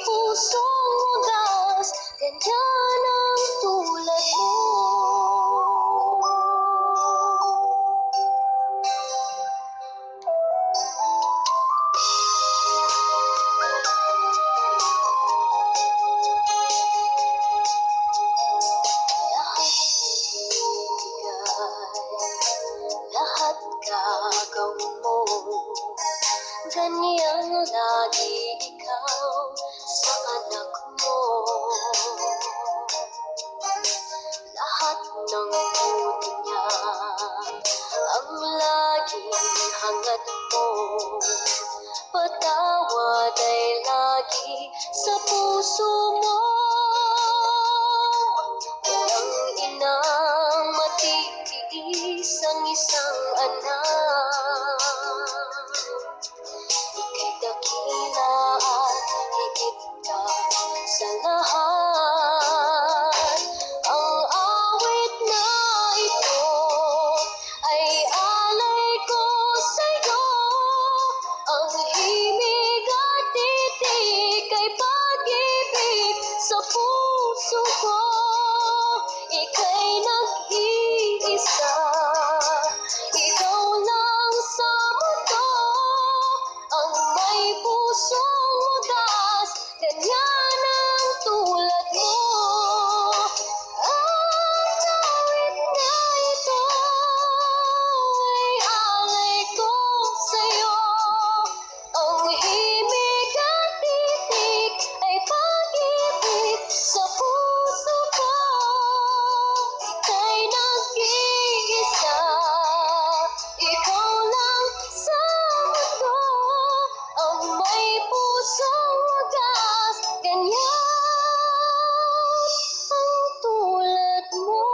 pusong wagas, ganyan ang tulad mo. Lahat gagawin mo, ganyan lagi ikaw sa anak mo. Lahat ng buti niya ang laging hangad mo. Patawad ay lagi sa puso mo. Walang inang matitiis ang isang anak. Ika'y dakila at higit ka sa lahat. Ang awit na ito ay alay ko sa'yo. Ang himig at titik ay pag-ibig sa puso ko. Ika'y nag-iisa, ikaw lang sa mundo, ang may pusong wagas, ganyan ang tulad mo. Ang awit na ito ay alay ko sa'yo. Ang himig at titik ay pag-ibig sa puso ko. Ika'y nag-iisa, ikaw lang sa mundo, ang may pusong wagas, ganyan ang tulad mo.